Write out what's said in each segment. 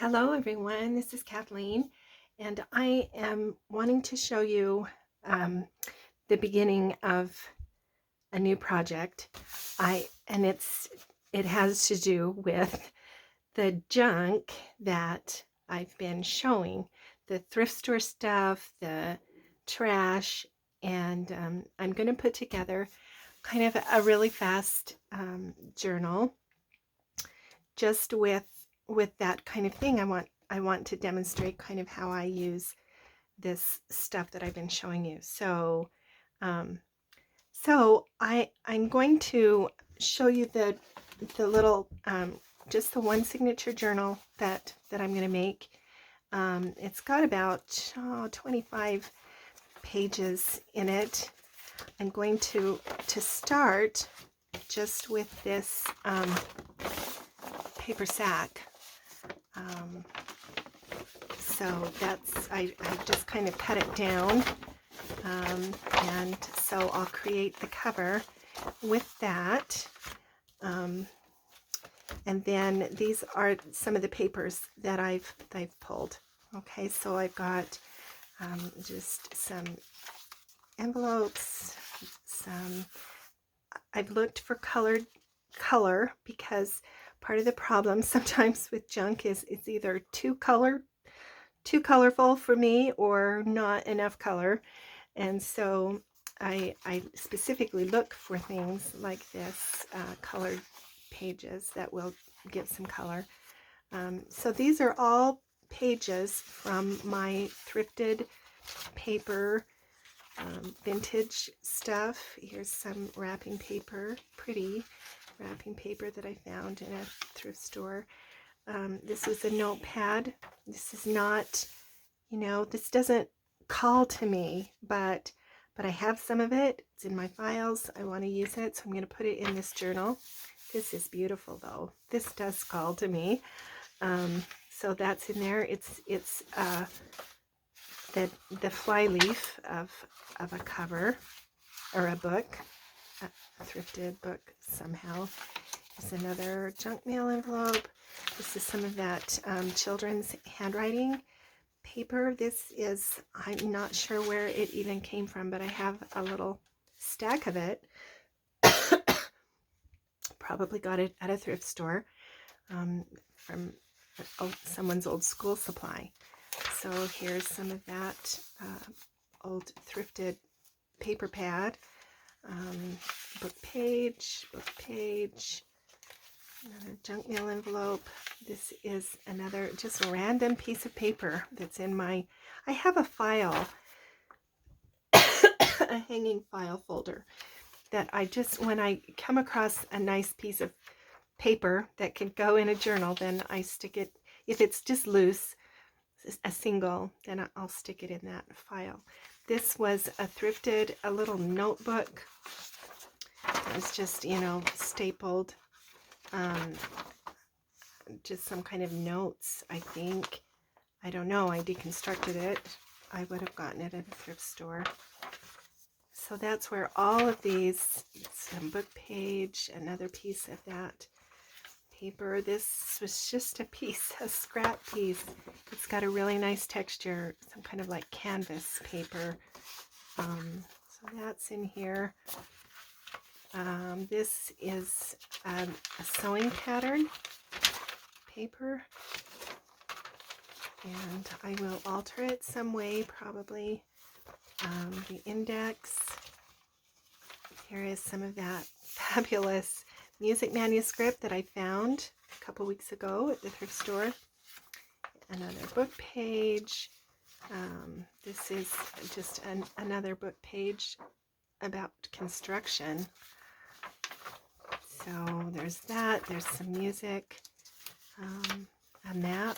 Hello everyone, this is Kathleen, and I am wanting to show you the beginning of a new project. It has to do with the junk that I've been showing, the thrift store stuff, the trash, and I'm going to put together kind of a really fast journal just with that kind of thing. I want to demonstrate kind of how I use this stuff that I've been showing you. Um, I'm going to show you the little just the one signature journal that I'm going to make. It's got about 25 pages in it. I'm going to start just with this paper sack. So I just kind of cut it down, and so I'll create the cover with that. And then these are some of the papers that I've pulled. Okay, so I've got just some envelopes, I've looked for color because part of the problem sometimes with junk is it's either too colorful for me or not enough color. And so I specifically look for things like this, colored pages that will give some color. So these are all pages from my thrifted paper, vintage stuff. Here's some wrapping paper, pretty wrapping paper that I found in a thrift store. This is a notepad. This is not, this doesn't call to me, but I have some of it. It's in my files. I want to use it, so I'm going to put it in this journal. This is beautiful, though. This does call to me. So that's in there. It's the fly leaf of a cover or a book, a thrifted book somehow. There's another junk mail envelope. This is some of that children's handwriting paper. This is, I'm not sure where it even came from, but I have a little stack of it. Probably got it at a thrift store from someone's old school supply. So here's some of that old thrifted paper pad, book page, another junk mail envelope. This is another just random piece of paper that's in my, I have a file, a hanging file folder that I just, when I come across a nice piece of paper that can go in a journal, then I stick it, if it's just loose, a single, then I'll stick it in that file. This was a little notebook. It was just, stapled, just some kind of notes, I think. I don't know, I deconstructed it. I would have gotten it at a thrift store. So that's where all of these, some book page, another piece of that paper. This was just a piece, a scrap piece. It's got a really nice texture, some kind of like canvas paper. So that's in here. This is a sewing pattern paper, and I will alter it some way, probably. The index. Here is some of that fabulous music manuscript that I found a couple weeks ago at the thrift store. Another book page. This is just another book page about construction. So there's that. There's some music. A map,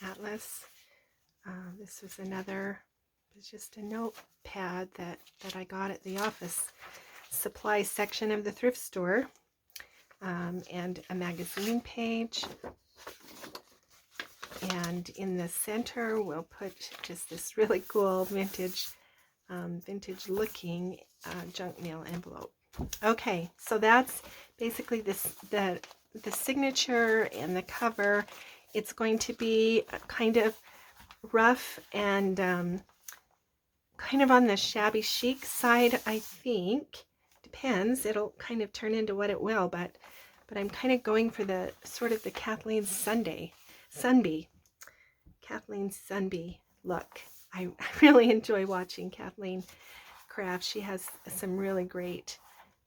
atlas. This was another. It's just a notepad that I got at the office supply section of the thrift store, and a magazine page. And in the center, we'll put just this really cool vintage looking junk mail envelope. Okay, so that's basically the signature and the cover. It's going to be kind of rough and kind of on the shabby chic side, I think. Depends. It'll kind of turn into what it will, but I'm kind of going for the sort of the Kathleen Sunbee look. I really enjoy watching Kathleen craft. She has some really great,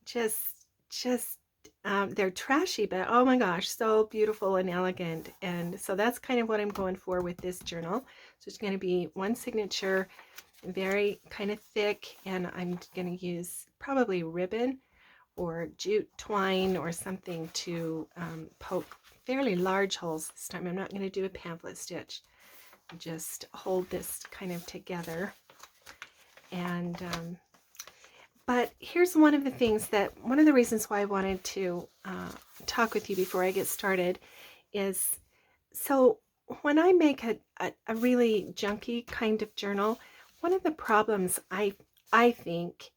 just they're trashy, but oh my gosh, so beautiful and elegant. And so that's kind of what I'm going for with this journal. So it's going to be one signature, very kind of thick, and I'm going to use probably ribbon or jute twine or something to poke fairly large holes this time. I'm not going to do a pamphlet stitch. Just hold this kind of together. And but here's one of the things one of the reasons why I wanted to talk with you before I get started is, so when I make a really junky kind of journal, one of the problems I think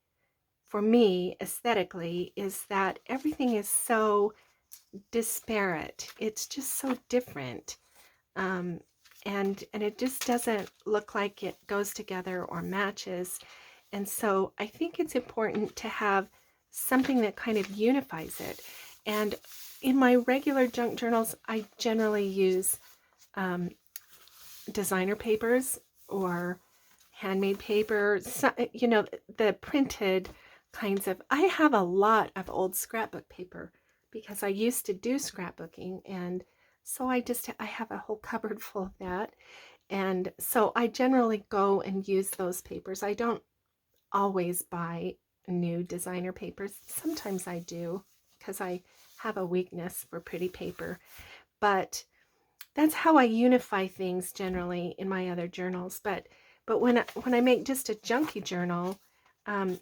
for me aesthetically is that everything is so disparate. It's just so different. And it just doesn't look like it goes together or matches. And so I think it's important to have something that kind of unifies it. And in my regular junk journals, I generally use designer papers or handmade paper, you know, the printed kinds of. I have a lot of old scrapbook paper because I used to do scrapbooking, and so I have a whole cupboard full of that. And so I generally go and use those papers. I don't always buy new designer papers. Sometimes I do because I have a weakness for pretty paper. But that's how I unify things generally in my other journals. But when I make just a junky journal,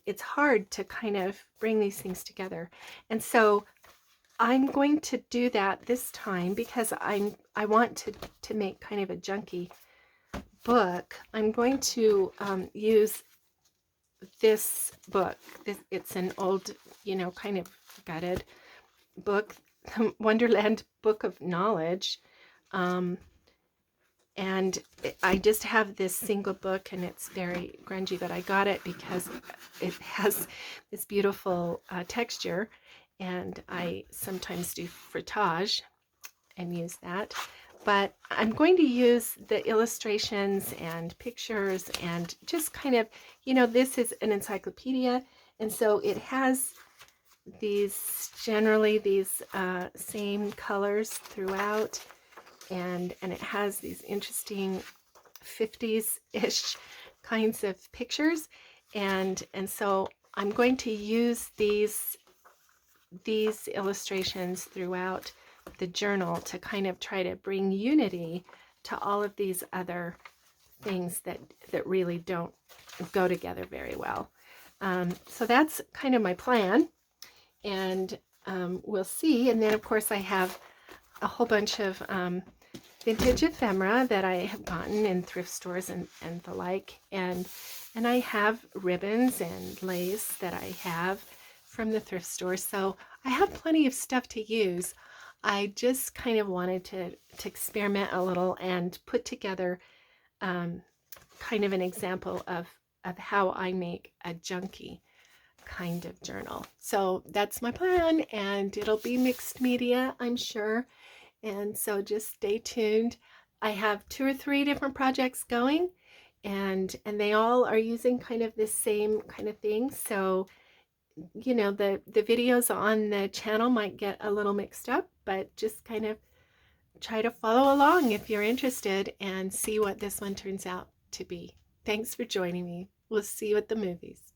it's hard to kind of bring these things together. And so I'm going to do that this time because I want to make kind of a junky book. I'm going to use this book. It's an old, you know, kind of gutted book, Wonderland Book of Knowledge. And I just have this single book, and it's very grungy, but I got it because it has this beautiful texture, and I sometimes do frottage and use that. But I'm going to use the illustrations and pictures and just kind of, you know, this is an encyclopedia, and so it has generally these same colors throughout, and it has these interesting 50s-ish kinds of pictures, and so I'm going to use these illustrations throughout the journal to kind of try to bring unity to all of these other things that really don't go together very well. So that's kind of my plan, and we'll see. And then of course I have a whole bunch of vintage ephemera that I have gotten in thrift stores and the like, and I have ribbons and lace that I have from the thrift store. So I have plenty of stuff to use. I just kind of wanted to experiment a little and put together kind of an example of how I make a junky kind of journal. So that's my plan, and it'll be mixed media, I'm sure. And so just stay tuned. I have 2 or 3 different projects going, and they all are using kind of the same kind of thing. So, you know, the videos on the channel might get a little mixed up, but just kind of try to follow along if you're interested and see what this one turns out to be. Thanks for joining me. We'll see you at the movies.